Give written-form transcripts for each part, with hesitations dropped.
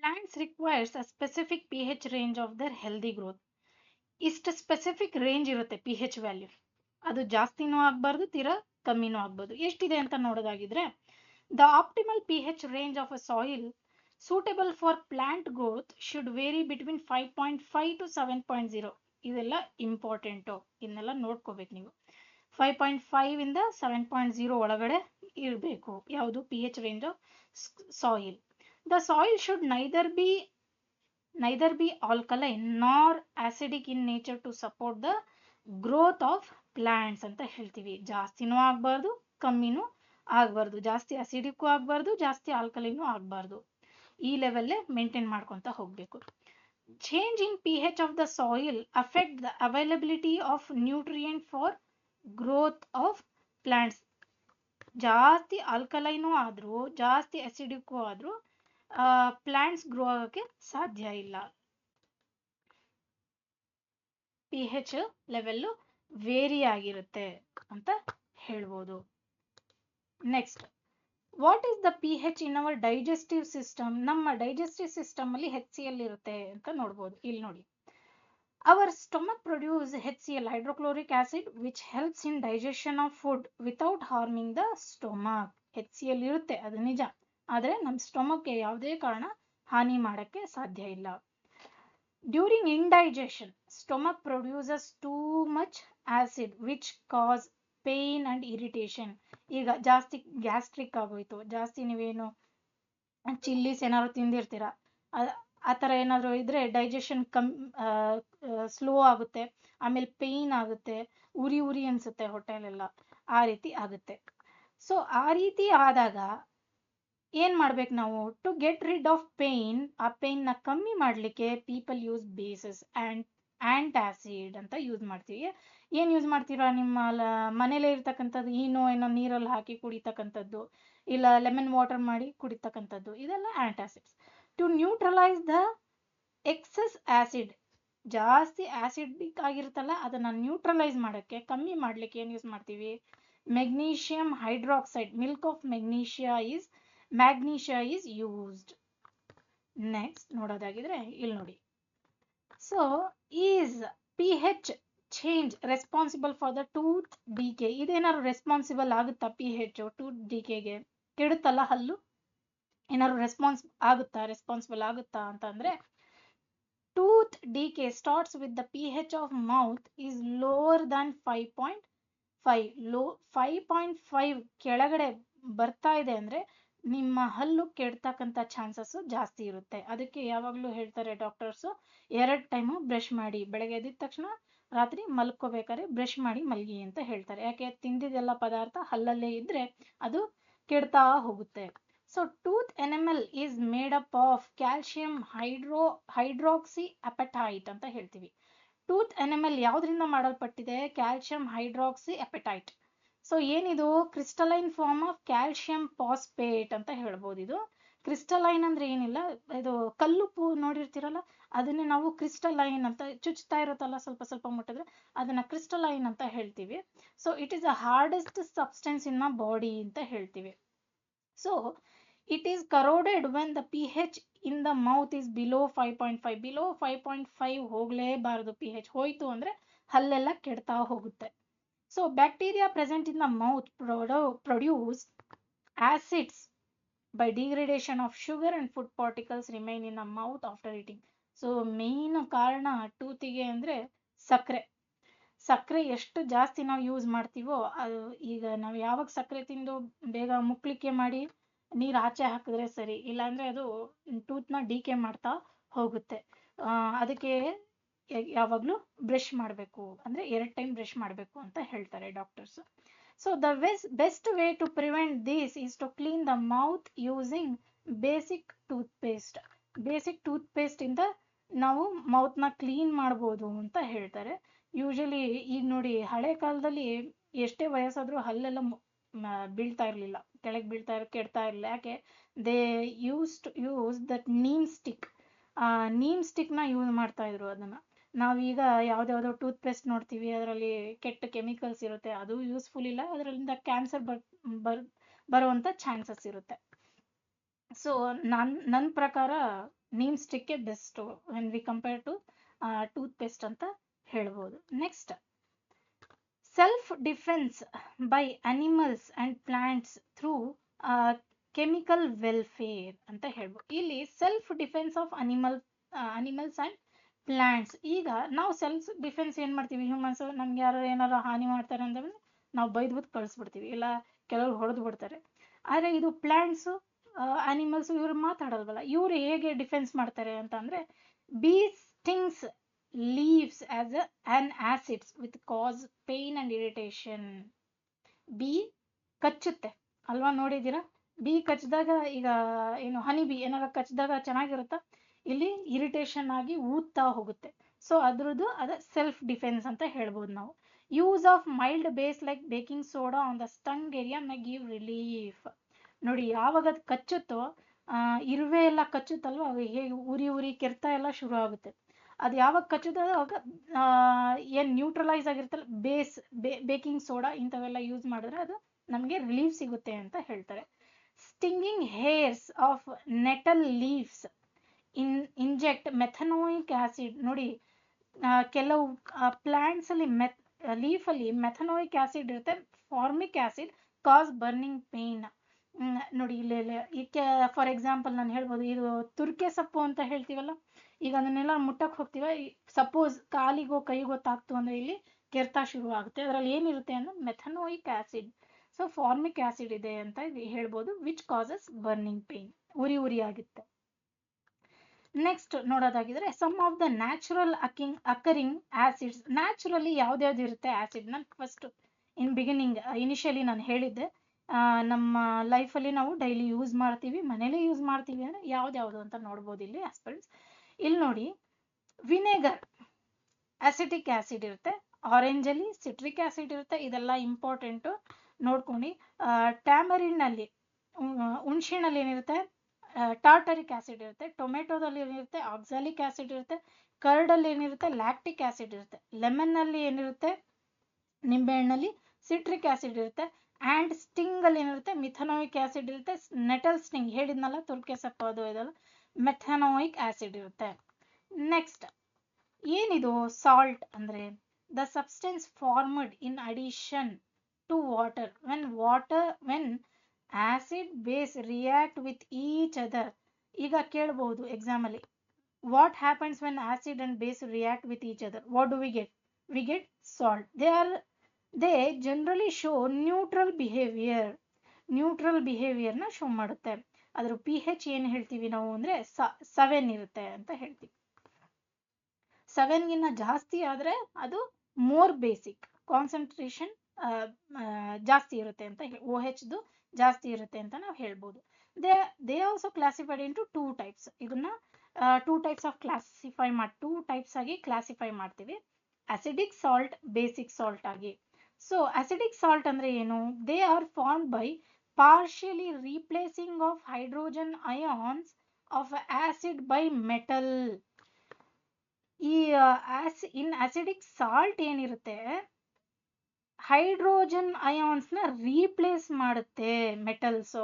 Plants requires a specific pH range of their healthy growth. ಇಷ್ಟು specific range ಇರುತ್ತೆ p H value. ಅದು ಜಾಸ್ತಿನೂ ಆಗಬಾರ್ದು, ತೀರಾ ಕಮ್ಮಿನೂ ಆಗ್ಬೋದು. ಎಷ್ಟಿದೆ ಅಂತ ನೋಡೋದಾಗಿದ್ರೆ, the optimal p H range of a soil suitable for plant growth should vary between 5.5 to 7.0. ಇದೆಲ್ಲ ಇಂಪಾರ್ಟೆಂಟು, ಇದನ್ನೆಲ್ಲ ನೋಡ್ಕೋಬೇಕು ನೀವು. 5.5 ಇಂದ 7.0 ಒಳಗಡೆ ಇರಬೇಕು ಯಾವುದು P H range of soil. The soil should neither be alkaline nor acidic in nature to support the growth of plants ಅಂತ ಹೇಳ್ತೀವಿ. ಜಾಸ್ತಿನೂ ಆಗಬಾರ್ದು, ಕಮ್ಮಿನೂ ಆಗಬಾರ್ದು, ಜಾಸ್ತಿ ಅಸಿಡಿಕ್ಕೂ ಆಗಬಾರ್ದು, ಜಾಸ್ತಿ ಆಲ್ಕಲೈನೂ ಆಗಬಾರ್ದು. ಈ ಲೆವೆಲ್ಲೇ ಮೇಂಟೈನ್ ಮಾಡ್ಕೊತಾ ಹೋಗಬೇಕು. Change in P H of the soil affect the availability of nutrient for growth of plants. ಜಾಸ್ತಿ ಆಲ್ಕಲೈನೂ ಆದರೂ, ಜಾಸ್ತಿ ಅಸಿಡಿಕ್ಕೂ ಆದರೂ ಪ್ಲಾಂಟ್ಸ್ ಗ್ರೋ ಆಗೋಕ್ಕೆ ಸಾಧ್ಯ ಇಲ್ಲ. ಪಿ ಹೆಚ್ ಲೆವೆಲ್ಲು ವೇರಿ ಆಗಿರುತ್ತೆ ಅಂತ ಹೇಳ್ಬೋದು. Next, what is the p H in our digestive system? ನಮ್ಮ ಡೈಜೆಸ್ಟಿವ್ ಸಿಸ್ಟಮ್ ಅಲ್ಲಿ HCl ಇರುತ್ತೆ ಅಂತ ನೋಡ್ಬೋದು. ಇಲ್ಲಿ ನೋಡಿ, our stomach produce HCl, hydrochloric acid, which helps in digestion of food without harming the stomach. HCl ಇರುತ್ತೆ, ಅದು ನಿಜ, ಆದರೆ ನಮ್ಮ ಸ್ಟೊಮಕ್ಗೆ ಯಾವುದೇ ಕಾರಣ ಹಾನಿ ಮಾಡಕ್ಕೆ ಸಾಧ್ಯ ಇಲ್ಲ. During indigestion stomach produces too much acid which cause pain and irritation. ಈಗ ಜಾಸ್ತಿ ಗ್ಯಾಸ್ಟ್ರಿಕ್ ಆಗೋಯ್ತು, ಜಾಸ್ತಿ ನೀವೇನು ಚಿಲ್ಲೀಸ್ ಏನಾದ್ರು ತಿಂದಿರ್ತೀರ, ಆ ಥರ ಏನಾದರೂ ಇದ್ರೆ ಡೈಜೆಷನ್ ಸ್ಲೋ ಆಗುತ್ತೆ, ಆಮೇಲೆ ಪೇಯ್ನ್ ಆಗುತ್ತೆ, ಉರಿ ಉರಿ ಅನಿಸುತ್ತೆ ಹೊಟ್ಟೆಲೆಲ್ಲ, ಆ ರೀತಿ ಆಗುತ್ತೆ. ಸೊ ಆ ರೀತಿ ಆದಾಗ ಏನು ಮಾಡ್ಬೇಕು ನಾವು? To get rid of pain, ಆ ಪೇಯ್ನ ಕಮ್ಮಿ ಮಾಡಲಿಕ್ಕೆ people use bases and antacid ಅಂತ ಯೂಸ್ ಮಾಡ್ತೀವಿ. ಏನು ಯೂಸ್ ಮಾಡ್ತೀರಾ? ನಿಮ್ಮ ಮನೇಲೇ ಇರ್ತಕ್ಕಂಥದ್ದು ಏನೋ ನೀರಲ್ಲಿ ಹಾಕಿ ಕುಡಿತಕ್ಕಂಥದ್ದು, ಇಲ್ಲ ಲೆಮನ್ ವಾಟರ್ ಮಾಡಿ ಕುಡಿತಕ್ಕಂಥದ್ದು, ಇದೆಲ್ಲ antacids. To neutralise the excess acid, ಜಾಸ್ತಿ ಆ್ಯಸಿಡಿಕ್ ಆಗಿರುತ್ತಲ್ಲ ಅದನ್ನು ನ್ಯೂಟ್ರಲೈಸ್ ಮಾಡೋಕ್ಕೆ, ಕಮ್ಮಿ ಮಾಡಲಿಕ್ಕೆ ಏನು ಯೂಸ್ ಮಾಡ್ತೀವಿ? Magnesium hydroxide, milk of magnesia is used. Next ನೋಡೋದಾಗಿದ್ರೆ ಇಲ್ಲಿ ನೋಡಿ, so is p H change responsible for the tooth decay? ಇದೇನಾದ್ರು ರೆಸ್ಪಾನ್ಸಿಬಲ್ ಆಗುತ್ತಾ? ಪಿ ಹೆಚ್ ಟೂತ್ ಡಿಕೆಗೆ ಕೆಡುತ್ತಲ್ಲ ಹಲ್ಲು, ಏನಾದ್ರು ರೆಸ್ಪಾನ್ಸಿಬಲ್ ಆಗುತ್ತಾ ಅಂತಂದ್ರೆ, tooth decay starts with the p H of mouth is lower than 5.5. 5.5 ಕೆಳಗಡೆ ಬರ್ತಾ ಇದೆ ಅಂದ್ರೆ ನಿಮ್ಮ ಹಲ್ಲು ಕೆಡ್ತಕ್ಕಂಥ ಚಾನ್ಸಸ್ ಜಾಸ್ತಿ ಇರುತ್ತೆ. ಅದಕ್ಕೆ ಯಾವಾಗಲೂ ಹೇಳ್ತಾರೆ ಡಾಕ್ಟರ್ಸು, 2 ಟೈಮು ಬ್ರಷ್ ಮಾಡಿ, ಬೆಳಗ್ಗೆ ಎದ್ದಿದ ತಕ್ಷಣ, ರಾತ್ರಿ ಮಲ್ಕೋಬೇಕಾದ್ರೆ ಬ್ರಷ್ ಮಾಡಿ ಮಲಗಿ ಅಂತ ಹೇಳ್ತಾರೆ. ಯಾಕೆ? ತಿಂದಿದ್ದೆಲ್ಲ ಪದಾರ್ಥ ಹಲ್ಲಲ್ಲೇ ಇದ್ರೆ ಅದು ಕೆಡ್ತಾ ಹೋಗುತ್ತೆ. So tooth enamel is made up of calcium hydroxyapatite ಅಂತ ಹೇಳ್ತೀವಿ. ಟೂತ್ ಎನೆಮಲ್ ಯಾವ್ದ್ರಿಂದ ಮಾಡಲ್ಪಟ್ಟಿದೆ? Calcium hydroxyapatite. ಸೊ ಏನಿದು? Crystalline form of calcium phosphate ಅಂತ ಹೇಳ್ಬೋದು. ಇದು ಕ್ರಿಸ್ಟಲೈನ್ ಅಂದ್ರೆ ಏನಿಲ್ಲ, ಇದು ಕಲ್ಲುಪ್ಪು ನೋಡಿರ್ತೀರಲ್ಲ, ಅದನ್ನೇ ನಾವು ಕ್ರಿಸ್ಟಲೈನ್ ಅಂತ, ಚುಚ್ತಾ ಇರುತ್ತಲ್ಲ ಸ್ವಲ್ಪ ಸ್ವಲ್ಪ ಮುಟ್ಟಿದ್ರೆ, ಅದನ್ನ ಕ್ರಿಸ್ಟಲೈನ್ ಅಂತ ಹೇಳ್ತೀವಿ. So it is the hardest substance in the body ಅಂತ ಹೇಳ್ತೀವಿ. So it is corroded when the p H in the mouth is below 5.5. Below 5.5 ಹೋಗಲೇಬಾರದು. ಪಿ ಹೆಚ್ ಹೋಯ್ತು ಅಂದ್ರೆ ಹಲ್ಲೆಲ್ಲ ಕೆಡ್ತಾ ಹೋಗುತ್ತೆ. So bacteria present in the mouth produce acids by degradation of sugar and food particles remain in the mouth after eating. So main ಕಾರಣ ಟೂತಿಗೆ ಅಂದರೆ ಸಕ್ಕರೆ ಎಷ್ಟು ಜಾಸ್ತಿ ನಾವು ಯೂಸ್ ಮಾಡ್ತೀವೋ, ಅದು ಈಗ ನಾವು ಯಾವಾಗ ಸಕ್ಕರೆ ತಿಂದು ಬೇಗ ಮುಕ್ಳಿಕೆ ಮಾಡಿ ನೀರು ಆಚೆ ಹಾಕಿದ್ರೆ ಸರಿ, ಇಲ್ಲಾಂದರೆ ಅದು ಟೂತ್ನ ಡಿಕೆ ಮಾಡ್ತಾ ಹೋಗುತ್ತೆ. ಅದಕ್ಕೆ ಯಾವಾಗಲೂ ಬ್ರಷ್ ಮಾಡಬೇಕು, ಅಂದರೆ 2 ಟೈಮ್ ಬ್ರಷ್ ಮಾಡಬೇಕು ಅಂತ ಹೇಳ್ತಾರೆ doctors. So the best way to prevent this is to clean the mouth using basic toothpaste. Basic ಟೂತ್ಪೇಸ್ಟಿಂದ ನಾವು ಮೌತ್ನ ಕ್ಲೀನ್ ಮಾಡ್ಬೋದು ಅಂತ ಹೇಳ್ತಾರೆ. ಯೂಶಲಿ ಈಗ ನೋಡಿ, ಹಳೆ ಕಾಲದಲ್ಲಿ ಎಷ್ಟೇ ವಯಸ್ಸಾದರೂ ಹಲ್ಲೆಲ್ಲ ಬೀಳ್ತಾ ಇರಲಿಲ್ಲ, ಕೆಳಗೆ ಕೆಡ್ತಾ ಇರಲಿಲ್ಲ. ಯಾಕೆ? ದೇ ಯೂಸ್ ದಟ್ ನೀಮ್ ಸ್ಟಿಕ್ನ ಯೂಸ್ ಮಾಡ್ತಾ ಇದ್ರು. ಅದನ್ನು ನಾವೀಗ ಯಾವುದ್ಯಾವುದೋ ಟೂತ್ಪೇಸ್ಟ್ ನೋಡ್ತೀವಿ, ಅದರಲ್ಲಿ ಕೆಟ್ಟ ಕೆಮಿಕಲ್ಸ್ ಇರುತ್ತೆ, ಅದು ಯೂಸ್ಫುಲ್ ಇಲ್ಲ, ಅದರಿಂದ ಕ್ಯಾನ್ಸರ್ ಬರುವಂಥ ಚಾನ್ಸಸ್ ಇರುತ್ತೆ. ಸೊ ನನ್ನ ಪ್ರಕಾರ ನೀಮ್ ಸ್ಟಿಕ್ಕೆ best when we compare to toothpaste ಅಂತ ಹೇಳ್ಬೋದು. Next, self defence by animals and plants through chemical warfare ಅಂತ ಹೇಳ್ಬೋದು. ಇಲ್ಲಿ self defence of animals and plants. ಈಗ ನಾವು ಸೆಲ್ಫ್ ಡಿಫೆನ್ಸ್ ಏನ್ ಮಾಡ್ತೀವಿ ಹ್ಯೂಮನ್ಸ್, ನಮ್ಗೆ ಯಾರು ಏನಾರು ಹಾನಿ ಮಾಡ್ತಾರೆ ಅಂದ್ರೆ ನಾವು ಬೈದ್ಬಿಟ್ಟು ಕಳಿಸ್ಬಿಡ್ತೀವಿ, ಇಲ್ಲ ಕೆಲವರು ಹೊಡೆದು ಬಿಡ್ತಾರೆ. ಆದ್ರೆ ಇದು ಪ್ಲಾಂಟ್ಸ್, ಅನಿಮಲ್ಸ್ ಇವ್ರು ಮಾತಾಡಲ್ವಲ್ಲ, ಇವ್ರು ಹೇಗೆ ಡಿಫೆನ್ಸ್ ಮಾಡ್ತಾರೆ ಅಂತ ಅಂದ್ರೆ, bee stings leaves as an acids with cause pain and irritation. Bee ಕಚ್ಚುತ್ತೆ ಅಲ್ವಾ, ನೋಡಿದ್ದೀರಾ? ಬಿ ಕಚ್ಚಿದಾಗ, ಈಗ ಏನು ಹನಿ ಬಿ ಏನಾರ ಕಚ್ಚಿದಾಗ ಚೆನ್ನಾಗಿರುತ್ತಾ, ಇಲ್ಲಿ ಇರಿಟೇಷನ್ ಆಗಿ ಊದ್ತಾ ಹೋಗುತ್ತೆ. ಸೊ ಅದ್ರದ್ದು ಸೆಲ್ಫ್ ಡಿಫೆನ್ಸ್ ಅಂತ ಹೇಳ್ಬೋದು ನಾವು. Use of mild base like baking soda on the stung area May give relief. ನೋಡಿ, ಯಾವಾಗ ಅದು ಕಚ್ಚುತ್ತೋ, ಇರುವೆ ಎಲ್ಲ ಕಚ್ಚುತ್ತಲ್ವ, ಅವು ಹೇಗೆ ಉರಿ ಕೆರ್ತಾ ಎಲ್ಲ ಶುರು ಆಗುತ್ತೆ. ಅದು ಯಾವಾಗ ಕಚ್ಚುತ್ತೋ ಅವಾಗ ಏನು ನ್ಯೂಟ್ರಲೈಸ್ ಆಗಿರ್ತಲ್ಲ, ಬೇಕಿಂಗ್ ಸೋಡಾ ಇಂಥವೆಲ್ಲ ಯೂಸ್ ಮಾಡಿದ್ರೆ ಅದು ನಮಗೆ ರಿಲೀಫ್ ಸಿಗುತ್ತೆ ಅಂತ ಹೇಳ್ತಾರೆ. Stinging hairs of nettle leaves inject methanoic acid. ನೋಡಿ, ಕೆಲವು ಪ್ಲಾಂಟ್ಸ್ ಅಲ್ಲಿ ಲೀಫ್ ಅಲ್ಲಿ ಮೆಥನೋಯಿಕ್ ಆಸಿಡ್ ಇರುತ್ತೆ, formic acid cause burning pain. ನೋಡಿ ಇಲ್ಲಿ ಫಾರ್ ಎಕ್ಸಾಂಪಲ್ ನಾನು ಹೇಳ್ಬೋದು, ಇದು ತುರ್ಕೆ ಸೊಪ್ಪು ಅಂತ ಹೇಳ್ತೀವಲ್ಲ, ಈಗ ಅದನ್ನೆಲ್ಲ ಮುಟ್ಟಕ್ಕೆ ಹೋಗ್ತೀವ, ಸಪೋಸ್ ಕಾಲಿಗೋ ಕೈಗೋ ತಾಕ್ತು ಅಂದ್ರೆ ಇಲ್ಲಿ ಕೆರ್ತಾ ಶುರು ಆಗುತ್ತೆ. ಅದರಲ್ಲಿ ಏನಿರುತ್ತೆ ಅಂದ್ರೆ methanoic acid. So formic acid ಇದೆ ಅಂತ ಹೇಳ್ಬೋದು, ವಿಚ್ ಕಾಸಸ್ ಬರ್ನಿಂಗ್ ಪೇನ್, ಉರಿ ಆಗುತ್ತೆ. ನೆಕ್ಸ್ಟ್ ನೋಡೋದಾಗಿದ್ರೆ, some of the natural occurring acids. Naturally ಯಾವ್ದ್ಯಾವ್ದು ಇರುತ್ತೆ ಆಸಿಡ್, ನಾನು ಫಸ್ಟ್ ಇನಿಷಿಯಲಿ ನಾನು ಹೇಳಿದ್ದೆ, ನಮ್ಮ ಲೈಫಲ್ಲಿ ನಾವು ಡೈಲಿ ಯೂಸ್ ಮಾಡ್ತೀವಿ, ಮನೇಲಿ ಯೂಸ್ ಮಾಡ್ತೀವಿ ಅಂದ್ರೆ ಯಾವ್ದ್ಯಾವ್ದು ಅಂತ ನೋಡ್ಬೋದು ಇಲ್ಲಿ ಆಸ್ಪಿರೆಂಟ್ಸ್. ಇಲ್ಲಿ ನೋಡಿ, ವಿನೆಗರ್ ಅಸಿಟಿಕ್ ಆಸಿಡ್ ಇರುತ್ತೆ, ಆರೆಂಜ್ ಅಲ್ಲಿ ಸಿಟ್ರಿಕ್ ಆಸಿಡ್ ಇರುತ್ತೆ, ಇದೆಲ್ಲ ಇಂಪಾರ್ಟೆಂಟು ನೋಡ್ಕೊಂಡು. ಟ್ಯಾಮರಿನ್ ಅಲ್ಲಿ, ಹುಣಸಿನಲ್ಲಿ ಏನಿರುತ್ತೆ ಟಾರ್ಟರಿಕ್ ಆಸಿಡ್ ಇರುತ್ತೆ, ಟೊಮೆಟೊದಲ್ಲಿ ಏನಿರುತ್ತೆ ಆಕ್ಸಾಲಿಕ್ ಆಸಿಡ್ ಇರುತ್ತೆ, ಕರ್ಡಲ್ಲಿ ಏನಿರುತ್ತೆ ಲ್ಯಾಕ್ಟಿಕ್ ಆಸಿಡ್ ಇರುತ್ತೆ, ಲೆಮನ್ ಅಲ್ಲಿ ಏನಿರುತ್ತೆ ನಿಂಬೆಹಣ್ಣಲ್ಲಿ ಸಿಟ್ರಿಕ್ ಆಸಿಡ್ ಇರುತ್ತೆ, ಆ್ಯಂಡ್ ಸ್ಟಿಂಗ್ ಅಲ್ಲಿ ಏನಿರುತ್ತೆ ಮಿಥನೋಯಿಕ್ ಆಸಿಡ್ ಇರುತ್ತೆ, ನೆಟಲ್ ಸ್ಟಿಂಗ್ ಹೇಳಿದ್ನಲ್ಲ ತುರ್ಕೆ ಸೊಪ್ಪು ಅದು ಇದೆಲ್ಲ ಮೆಥನೋಯಿಕ್ ಆಸಿಡ್ ಇರುತ್ತೆ. ನೆಕ್ಸ್ಟ್, ಏನಿದು ಸಾಲ್ಟ್ ಅಂದ್ರೆ, the substance formed in addition to water when acid base react with each other. ಈಗ ಕೇಳಬಹುದು ಎಕ್ಸಾಮ್ ಅಲ್ಲಿ, what happens when acid and base react with each other, what do we get salt. They generally show neutral ಬಿಹೇವಿಯರ್ನ show ಮಾಡುತ್ತೆ. ಅದ್ರ pH ಏನು ಹೇಳ್ತೀವಿ ನಾವು ಅಂದ್ರೆ 7 ಇರುತ್ತೆ ಅಂತ ಹೇಳ್ತೀವಿ. 7ಗಿನ್ನ ಜಾಸ್ತಿ ಆದ್ರೆ ಅದು ಮೋರ್ ಬೇಸಿಕ್, ಕಾನ್ಸಂಟ್ರೇಷನ್ ಜಾಸ್ತಿ ಇರುತ್ತೆ ಅಂತ OHದು ಜಾಸ್ತಿ ಇರುತ್ತೆ ಅಂತ ನಾವು ಹೇಳ್ಬೋದು. They also classified into 2 types. ಇದನ್ನ 2 ಟೈಪ್ಸ್ ಆಫ್ ಟೂ ಟೈಪ್ಸ್ ಆಗಿ ಕ್ಲಾಸಿಫೈ ಮಾಡ್ತೀವಿ, ಅಸಿಡಿಕ್ ಸಾಲ್ಟ್, ಬೇಸಿಕ್ ಸಾಲ್ಟ್ ಆಗಿ. ಸೊ ಅಸಿಡಿಕ್ ಸಾಲ್ಟ್ ಅಂದ್ರೆ ಏನು, they R formed by partially replacing of hydrogen ions of acid by metal. ಈ ಇನ್ ಅಸಿಡಿಕ್ ಸಾಲ್ಟ್ ಏನಿರುತ್ತೆ, hydrogen ions ನ replace ಮಾಡುತ್ತೆ metals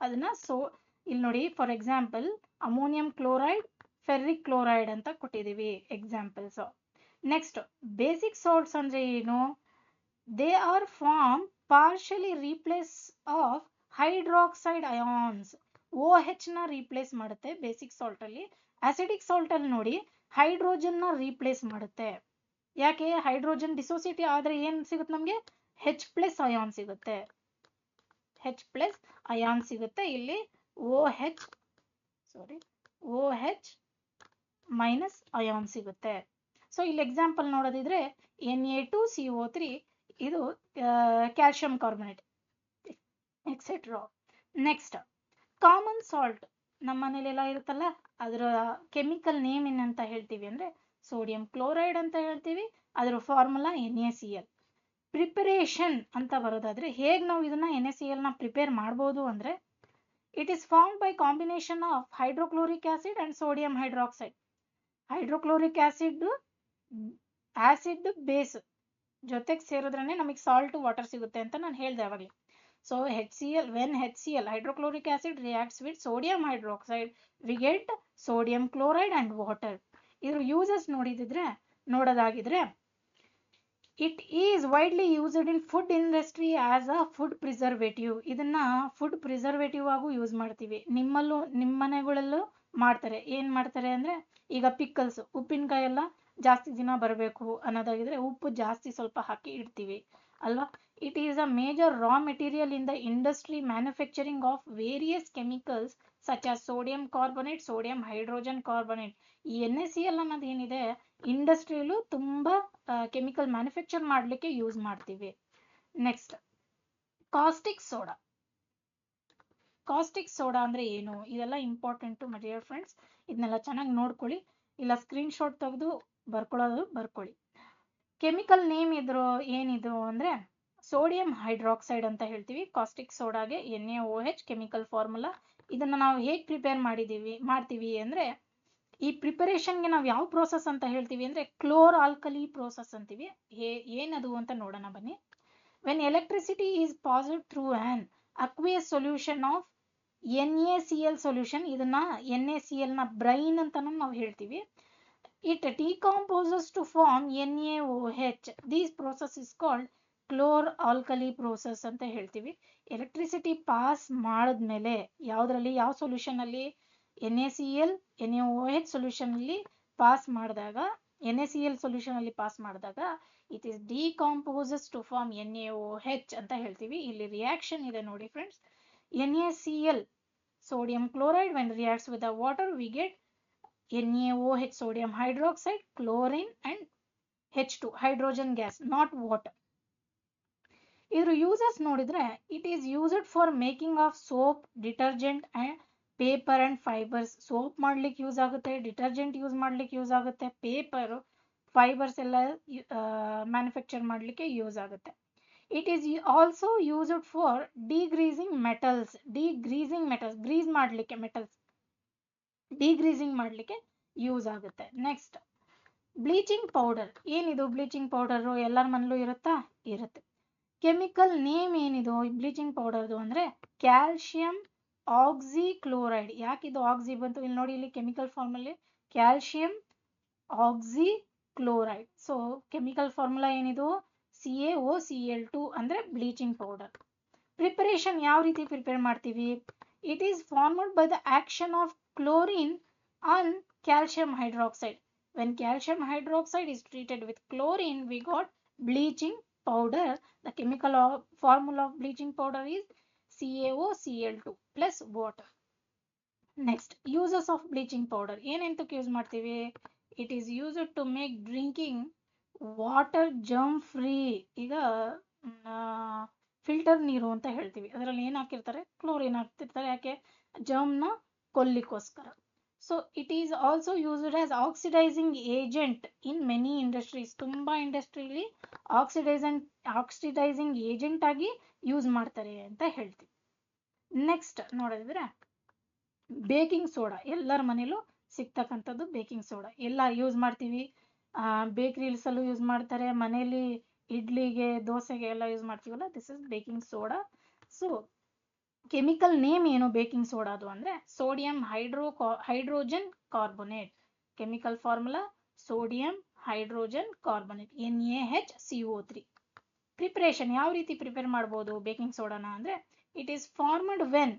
ಅದನ್ನ. ಸೊ ಇಲ್ಲಿ ನೋಡಿ, for example ammonium chloride, ferric chloride ಅಂತ ಕೊಟ್ಟಿದೀವಿ ಎಕ್ಸಾಂಪಲ್ಸ್. ನೆಕ್ಸ್ಟ್, ಬೇಸಿಕ್ ಸಾಲ್ಟ್ಸ್ ಅಂದ್ರೆ ಏನು, they are form partially replace of hydroxide ions. OH ನ ರೀಪ್ಲೇಸ್ ಮಾಡುತ್ತೆ ಬೇಸಿಕ್ ಸಾಲ್ಟ್ ಅಲ್ಲಿ. ಅಸಿಡಿಕ್ ಸಾಲ್ಟ್ ಅಲ್ಲಿ ನೋಡಿ, ಹೈಡ್ರೋಜನ್ ನ ರೀಪ್ಲೇಸ್ ಮಾಡುತ್ತೆ. ಯಾಕೆ, ಹೈಡ್ರೋಜನ್ ಡಿಸೋಸಿಯೇಟ್ ಆದ್ರೆ ಏನ್ ಸಿಗುತ್ತೆ ನಮ್ಗೆ, H+ ಅಯಾನ್ ಸಿಗುತ್ತೆ, H+ ಅಯಾನ್ ಸಿಗುತ್ತೆ. ಇಲ್ಲಿ OH ಅಯಾನ್ ಸಿಗುತ್ತೆ. ಸೊ ಇಲ್ಲಿ ಎಕ್ಸಾಂಪಲ್ ನೋಡೋದಿದ್ರೆ Na2CO3, ಇದು calcium carbonate etcetera. Next, common salt ನಮ್ಮ ಮನೇಲೆಲ್ಲ ಇರುತ್ತಲ್ಲ, ಅದರ ಕೆಮಿಕಲ್ ನೇಮ್ ಏನಂತ ಹೇಳ್ತೀವಿ ಅಂದ್ರೆ ಸೋಡಿಯಂ ಕ್ಲೋರೈಡ್ ಅಂತ ಹೇಳ್ತೀವಿ, ಅದರ ಫಾರ್ಮುಲಾ NaCl. ಪ್ರಿಪರೇಷನ್ ಅಂತ ಬರೋದಾದ್ರೆ, ಹೇಗೆ ನಾವು ಇದನ್ನ NaCl ನ ಪ್ರಿಪೇರ್ ಮಾಡ್ಬೋದು ಅಂದ್ರೆ, it is formed by combination of hydrochloric acid and sodium hydroxide. Hydrochloric acid base ಜೊತೆಗೆ ಸೇರಿದ್ರೇನೆ ನಮಗೆ ಸಾಲ್ಟ್ ವಾಟರ್ ಸಿಗುತ್ತೆ ಅಂತ ನಾನು ಹೇಳ್ದೆ ಅವಾಗಲೇ. So HCl, when HCl, hydrochloric acid, reacts with sodium hydroxide, we get sodium chloride and water. ಇದ್ರ uses ನೋಡೋದಾಗಿದ್ರೆ it is widely used in food industry as a food preservative. ಇದನ್ನ ಫುಡ್ ಪ್ರಿಸರ್ವೇಟಿವ್ ಆಗೂ use ಮಾಡ್ತೀವಿ. ನಿಮ್ಮ ಮನೆಗಳಲ್ಲೂ ಮಾಡ್ತಾರೆ. ಏನ್ ಮಾಡ್ತಾರೆ ಅಂದ್ರೆ, ಈಗ ಪಿಕ್ಕಲ್ಸ್, ಉಪ್ಪಿನಕಾಯಿ ಎಲ್ಲ ಜಾಸ್ತಿ ದಿನ ಬರಬೇಕು ಅನ್ನೋದಾಗಿದ್ರೆ ಉಪ್ಪು ಜಾಸ್ತಿ ಸ್ವಲ್ಪ ಹಾಕಿ ಇಡ್ತೀವಿ ಅಲ್ವಾ. It is a major raw material in the industry manufacturing of various chemicals such as sodium carbonate, sodium hydrogen carbonate. ಈ NaCl ಅನ್ನೋದು ಏನಿದೆ, ಇಂಡಸ್ಟ್ರಿಯಲ್ಲೂ ತುಂಬಾ ಕೆಮಿಕಲ್ ಮ್ಯಾನುಫ್ಯಾಕ್ಚರ್ ಮಾಡ್ಲಿಕ್ಕೆ ಯೂಸ್ ಮಾಡ್ತೀವಿ. Next, caustic soda. Caustic soda ಅಂದ್ರೆ ಏನು, ಇದೆಲ್ಲ ಇಂಪಾರ್ಟೆಂಟ್ ಮೈ ಡಿಯರ್ ಫ್ರೆಂಡ್ಸ್. ಇದನ್ನೆಲ್ಲ ಚೆನ್ನಾಗಿ ನೋಡ್ಕೊಳ್ಳಿ, ಇಲ್ಲ ಸ್ಕ್ರೀನ್ ಶಾಟ್ ತೆಗೆದು ಬರ್ಕೊಳ್ಳಿ. ಕೆಮಿಕಲ್ ನೇಮ್ ಏನಿದು ಅಂದ್ರೆ ಸೋಡಿಯಂ ಹೈಡ್ರಾಕ್ಸೈಡ್ ಅಂತ ಹೇಳ್ತೀವಿ ಕಾಸ್ಟಿಕ್ ಸೋಡಾಗೆ. NaOH chemical formula. ಇದನ್ನ ನಾವು ಹೇಗೆ ಪ್ರಿಪೇರ್ ಮಾಡ್ತೀವಿ ಅಂದ್ರೆ, ಈ ಪ್ರಿಪರೇಷನ್ಗೆ ನಾವು ಯಾವ ಪ್ರೋಸೆಸ್ ಅಂತ ಹೇಳ್ತೀವಿ ಅಂದ್ರೆ ಕ್ಲೋರ್ ಆಲ್ಕಲಿ ಪ್ರೋಸೆಸ್ ಅಂತೀವಿ. ಏನದು ಅಂತ ನೋಡೋಣ ಬನ್ನಿ. When electricity is passed through on aqueous solution of NaCl solution, ಇದನ್ನ NaCl ನ ಬ್ರೈನ್ ಅಂತಾನು ನಾವು ಹೇಳ್ತೀವಿ. It decomposes to form NaOH. This process is called chlor-alkali process ಅಂತ ಹೇಳ್ತೀವಿ. ಎಲೆಕ್ಟ್ರಿಸಿಟಿ ಪಾಸ್ ಮಾಡಿದ್ಮೇಲೆ ಯಾವ ಸೊಲ್ಯೂಷನ್ ಅಲ್ಲಿ, NaCl NaOH ಸೊಲ್ಯೂಷನ್ ಅಲ್ಲಿ ಪಾಸ್ ಮಾಡಿದಾಗ, NaCl ಸೊಲ್ಯೂಷನ್ ಅಲ್ಲಿ ಪಾಸ್ ಮಾಡಿದಾಗ it is decomposes to form NaOH ಅಂತ ಹೇಳ್ತೀವಿ. ಇಲ್ಲಿ ರಿಯಾಕ್ಷನ್ ಇದೆ ನೋಡಿ friends. NaCl sodium chloride when reacts with the water we get NaOH sodium hydroxide, chlorine and H2 hydrogen gas, not water. ಇದ್ರ uses ನೋಡಿದ್ರೆ, it is used for making of soap, detergent and paper and fibres. Soap ಮಾಡ್ಲಿಕ್ಕೆ use ಆಗುತ್ತೆ, detergent use ಮಾಡ್ಲಿಕ್ಕೆ use ಆಗುತ್ತೆ, paper fibres ಎಲ್ಲ manufacture ಮಾಡ್ಲಿಕ್ಕೆ use ಆಗುತ್ತೆ. It is also used for degreasing metals. Grease ಮಾಡ್ಲಿಕ್ಕೆ ಮೆಟಲ್ಸ್ ಡಿಗ್ರೀಸಿಂಗ್ ಮಾಡ್ಲಿಕ್ಕೆ use ಆಗುತ್ತೆ. Next, bleaching powder. ಏನಿದು ಬ್ಲೀಚಿಂಗ್ ಪೌಡರ್? ಎಲ್ಲರ ಮನೇಲೂ ಇರುತ್ತೆ. ಕೆಮಿಕಲ್ ನೇಮ್ ಏನಿದು ಬ್ಲೀಚಿಂಗ್ ಪೌಡರ್ದು ಅಂದ್ರೆ ಕ್ಯಾಲ್ಸಿಯಂ ಆಕ್ಸಿಕ್ಲೋರೈಡ್. ಯಾಕಿದು ಆಕ್ಸಿ ಬಂತು ಇಲ್ಲಿ ನೋಡಿ, ಇಲ್ಲಿ ಕೆಮಿಕಲ್ ಫಾರ್ಮಲ್ಲಿ calcium oxychloride. So chemical formula ಏನಿದು CaOCl2 ಅಂದ್ರೆ ಬ್ಲೀಚಿಂಗ್ ಪೌಡರ್. ಪ್ರಿಪರೇಷನ್ ಯಾವ ರೀತಿ ಪ್ರಿಪೇರ್ ಮಾಡ್ತೀವಿ? It is formed by the action of chlorine on calcium hydroxide. When calcium hydroxide is treated with chlorine, we got bleaching powder. The chemical formula of bleaching powder is CaOCl2 plus water. Next, uses of bleaching powder. ಏನಂತಕ್ಕೆ use ಮಾಡ್ತೀವಿ? It is used to make drinking water germ free. ಈಗ filter ನೀರು ಅಂತ ಹೇಳ್ತೀವಿ, ಅದರಲ್ಲಿ ಏನು ಹಾಕಿರ್ತಾರೆ? Chlorine ಹಾಕ್ತಿರ್ತಾರೆ. ಯಾಕೆ? ಜರ್ಮ್ನ ಕೊಲ್ಲಿಕ್ಕೋಸ್ಕರ. So it is also used as oxidising agent in many industries. ತುಂಬಾ ಇಂಡಸ್ಟ್ರಿಲಿ ಆಕ್ಸಿಡೈಸಿಂಗ್ ಏಜೆಂಟ್ ಆಗಿ ಯೂಸ್ ಮಾಡ್ತಾರೆ ಅಂತ ಹೇಳ್ತೀವಿ. ನೆಕ್ಸ್ಟ್ ನೋಡಿದ್ರೆ ಬೇಕಿಂಗ್ ಸೋಡಾ. ಎಲ್ಲರ ಮನೇಲೂ ಸಿಗ್ತಕ್ಕಂಥದ್ದು ಬೇಕಿಂಗ್ ಸೋಡಾ. ಎಲ್ಲ ಯೂಸ್ ಮಾಡ್ತೀವಿ, ಬೇಕರೀಸ್ ಅಲ್ಲೂ ಯೂಸ್ ಮಾಡ್ತಾರೆ, ಮನೇಲಿ ಇಡ್ಲಿಗೆ ದೋಸೆಗೆ ಎಲ್ಲ ಯೂಸ್ ಮಾಡ್ತೀವಲ್ಲ, this is baking soda. So chemical name ಏನು ಬೇಕಿಂಗ್ ಸೋಡಾದು ಅಂದ್ರೆ sodium hydrogen carbonate. Chemical formula sodium hydrogen carbonate, NaHCO3. Preparation ಯಾವ ರೀತಿ ಪ್ರಿಪೇರ್ ಮಾಡ್ಬೋದು ಬೇಕಿಂಗ್ ಸೋಡಾನ ಅಂದ್ರೆ, it is formed when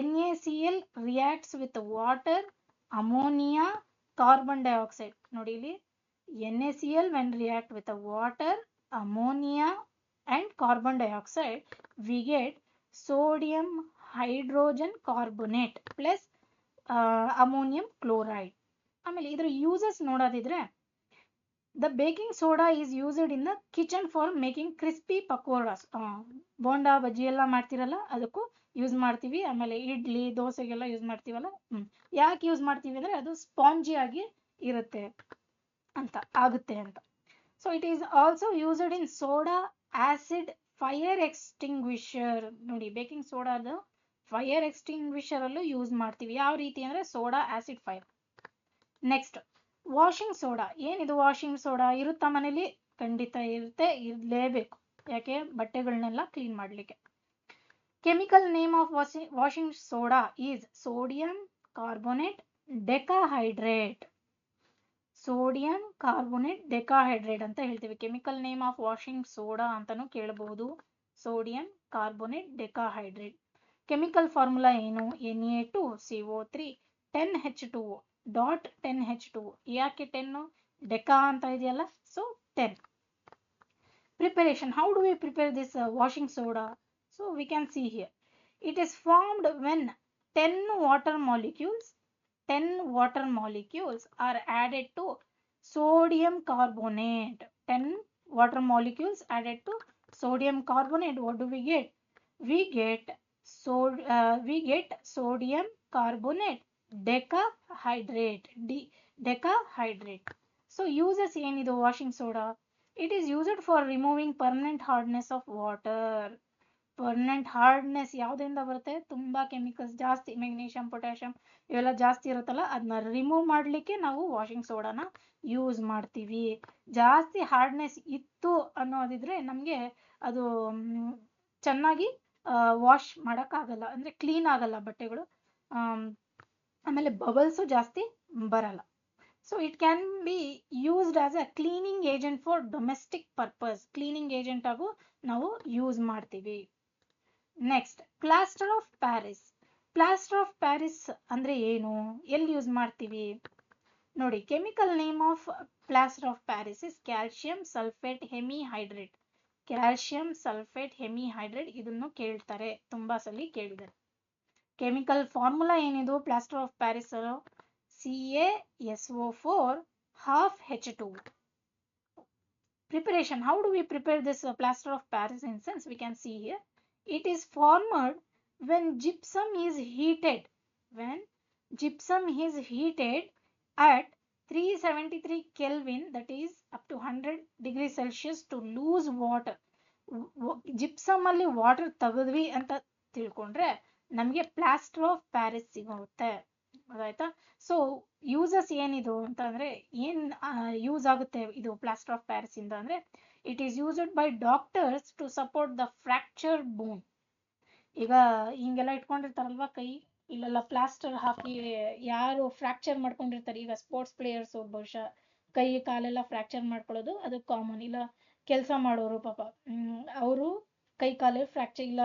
NaCl reacts with water, ammonia, carbon dioxide. ನೋಡಿ ಇಲ್ಲಿ NaCl when react with the water, ammonia and carbon dioxide, we get sodium hydrogen carbonate plus ammonium chloride. ಆಮೇಲೆ ಇದರ uses ನೋಡೋದಿದ್ರೆ, the baking soda is used in the kitchen for making crispy pakodas. Bonda bajji ಎಲ್ಲ ಮಾಡ್ತಿರಲ್ಲ, ಅದಕ್ಕೂ use ಮಾಡ್ತೀವಿ. ಆಮೇಲೆ idli ದೋಸೆಗೆಲ್ಲ use ಮಾಡ್ತೀವಲ್ಲ. ಯಾಕೆ ಯೂಸ್ ಮಾಡ್ತೀವಿ ಅಂದ್ರೆ ಅದು ಸ್ಪಾಂಜಿ ಆಗಿ ಇರುತ್ತೆ ಆಗುತ್ತೆ ಅಂತ. So it is also used in soda acid fire extinguisher. ನೋಡಿ ಬೇಕಿಂಗ್ ಸೋಡಾದ ಫೈರ್ ಎಕ್ಸ್ಟಿಂಗ್ವಿಷರ್ ಅಲ್ಲೂ ಯೂಸ್ ಮಾಡ್ತೀವಿ. ಯಾವ ರೀತಿ ಅಂದ್ರೆ soda acid fire. Next, washing soda. ಏನಿದು ವಾಷಿಂಗ್ ಸೋಡಾ? ಇರುತ್ತಾ ಮನೇಲಿ? ಖಂಡಿತ ಇರುತ್ತೆ, ಇರಲೇಬೇಕು. ಯಾಕೆ? ಬಟ್ಟೆಗಳನ್ನೆಲ್ಲ ಕ್ಲೀನ್ ಮಾಡ್ಲಿಕ್ಕೆ. Chemical name of washing soda is sodium carbonate decahydrate. Sodium carbonate decahydrate ಅಂತ ಹೇಳ್ತೀವಿ. Chemical name of washing soda ಅಂತಾನೂ ಕೇಳಬಹುದು. Sodium carbonate decahydrate. Chemical formula ಏನು? Na2CO3 10H2O dot 10H2O. ಯಾಕೆ 10? ಡೆಕಾ ಅಂತ ಇದೆಯಲ್ಲ, so 10. Preparation. How do we prepare this washing soda? So we can see here. It is formed when 10 water molecules are added to sodium carbonate. 10 water molecules added to sodium carbonate. What do we get? We get sodium carbonate decahydrate. Decahydrate. So uses ಏನಿದು washing soda? It is used for removing permanent hardness of water. Permanent hardness ಯಾವುದರಿಂದ ಬರುತ್ತೆ? ತುಂಬಾ chemicals ಜಾಸ್ತಿ, magnesium, potassium ಇವೆಲ್ಲ ಜಾಸ್ತಿ ಇರುತ್ತಲ್ಲ, ಅದನ್ನ remove ಮಾಡಲಿಕ್ಕೆ ನಾವು ವಾಷಿಂಗ್ ಸೋಡಾನ ಯೂಸ್ ಮಾಡ್ತೀವಿ. ಜಾಸ್ತಿ ಹಾರ್ಡ್ನೆಸ್ ಇತ್ತು ಅನ್ನೋದಿದ್ರೆ ನಮಗೆ ಅದು ಚೆನ್ನಾಗಿ ವಾಶ್ ಮಾಡೋಕ್ಕಾಗಲ್ಲ, ಅಂದರೆ ಕ್ಲೀನ್ ಆಗಲ್ಲ ಬಟ್ಟೆಗಳು. ಆಮೇಲೆ ಬಬಲ್ಸು ಜಾಸ್ತಿ ಬರಲ್ಲ. So it can be used as a cleaning agent for domestic purpose. Cleaning agent ಆಗು ನಾವು ಯೂಸ್ ಮಾಡ್ತೀವಿ. Next, plaster of Paris. Plaster of Paris ಅಂದ್ರೆ ಏನು? ಎಲ್ಲಿ ಯೂಸ್ ಮಾಡ್ತೀವಿ ನೋಡಿ. Chemical name of plaster of Paris is calcium sulphate hemihydrate. Calcium sulphate hemihydrate ಇದನ್ನು ಕೇಳ್ತಾರೆ, ತುಂಬಾ ಸಲ ಕೇಳಿದ್ದಾರೆ. ಕೆಮಿಕಲ್ ಫಾರ್ಮುಲಾ ಏನಿದು plaster of Paris? CaSO4 half H2. Preparation. How do we prepare this plaster of Paris incense? We can see here. It is formed when gypsum is heated. When gypsum is heated at 373 Kelvin, that is up to 100 degrees Celsius, to lose water. Gypsum ಅಲ್ಲಿ water ತೆಗೆದ್ವಿ ಅಂತ ತಿಳ್ಕೊಂಡ್ರೆ ನಮಗೆ plaster of Paris ಸಿಗುತ್ತೆ. ಆಯ್ತಾ? So uses ಏನಿದು ಅಂತ ಅಂದ್ರೆ ಏನ್ ಯೂಸ್ ಆಗುತ್ತೆ ಇದು ಪ್ಲಾಸ್ಟರ್ ಆಫ್ ಪ್ಯಾರಿಸ್ ಇಂದ ಅಂದ್ರೆ, it is used by doctors to support the fracture bone. ಈಗ ಹಿಂಗೆಲ್ಲ ಇಟ್ಕೊಂಡಿರ್ತಾರಲ್ವಾ ಕೈ, ಇಲ್ಲೆಲ್ಲ ಪ್ಲಾಸ್ಟರ್ ಹಾಕಿ ಯಾರು ಫ್ರಾಕ್ಚರ್ ಮಾಡ್ಕೊಂಡಿರ್ತಾರೆ, ಈಗ ಸ್ಪೋರ್ಟ್ಸ್ ಪ್ಲೇಯರ್ಸ್ ಬಹುಶಃ ಕೈ ಕಾಲೆಲ್ಲ ಫ್ರಾಕ್ಚರ್ ಮಾಡ್ಕೊಳ್ಳೋದು ಅದು ಕಾಮನ್. ಇಲ್ಲ ಕೆಲಸ ಮಾಡೋರು ಪಾಪ ಅವರು ಕೈ ಕಾಲು ಫ್ರಾಕ್ಚರ್ ಇಲ್ಲ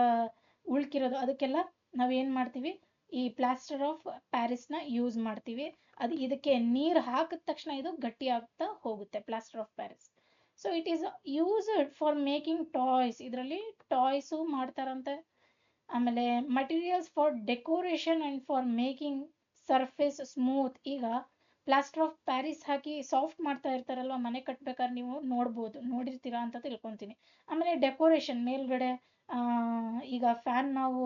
ಉಳ್ಕಿರೋದು, ಅದಕ್ಕೆಲ್ಲ ನಾವೇನ್ ಮಾಡ್ತೀವಿ, ಈ ಪ್ಲಾಸ್ಟರ್ ಆಫ್ ಪ್ಯಾರಿಸ್ ನ ಯೂಸ್ ಮಾಡ್ತೀವಿ. ಅದು ಇದಕ್ಕೆ ನೀರು ಹಾಕಿದ ತಕ್ಷಣ ಇದು ಗಟ್ಟಿ ಆಗ್ತಾ ಹೋಗುತ್ತೆ, plaster of Paris. So it is used for making toys. ಇದರಲ್ಲಿ ಟಾಯ್ಸು ಮಾಡ್ತಾರಂತೆ. ಆಮೇಲೆ materials for decoration and for making surface smooth. ಈಗ ಪ್ಲಾಸ್ಟರ್ ಆಫ್ ಪ್ಯಾರಿಸ್ ಹಾಕಿ ಸಾಫ್ಟ್ ಮಾಡ್ತಾ ಇರ್ತಾರಲ್ವ ಮನೆ ಕಟ್ಬೇಕಾದ್ರೆ, ನೀವು ನೋಡಿರ್ತೀರಾ ಅಂತ ತಿಳ್ಕೊಂತೀನಿ. ಆಮೇಲೆ ಡೆಕೋರೇಷನ್ ಮೇಲ್ಗಡೆ ಈಗ ಫ್ಯಾನ್ ನಾವು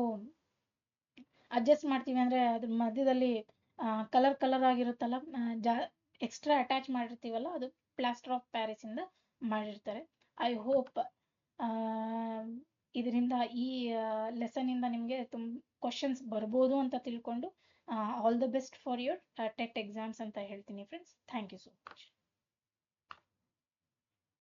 ಅಡ್ಜಸ್ಟ್ ಮಾಡ್ತೀವಿ ಅಂದ್ರೆ ಅದ್ರ ಮಧ್ಯದಲ್ಲಿ ಕಲರ್ ಆಗಿರುತ್ತಲ್ಲ, ಎಕ್ಸ್ಟ್ರಾ ಅಟ್ಯಾಚ್ ಮಾಡಿರ್ತೀವಲ್ಲ, ಅದು ಪ್ಲಾಸ್ಟರ್ ಆಫ್ ಪ್ಯಾರಿಸ್ ಇಂದ ಮಾಡಿರ್ತಾರೆ. ಐ ಹೋಪ್ ಇದರಿಂದ ಈ ಲೆಸನ್ ಇಂದ ನಿಮಗೆ ಕ್ವಶನ್ಸ್ ಬರ್ಬೋದು ಅಂತ ತಿಳ್ಕೊಂಡು all the best for your TET exams ಅಂತ ಹೇಳ್ತೀನಿ friends. Thank you so much.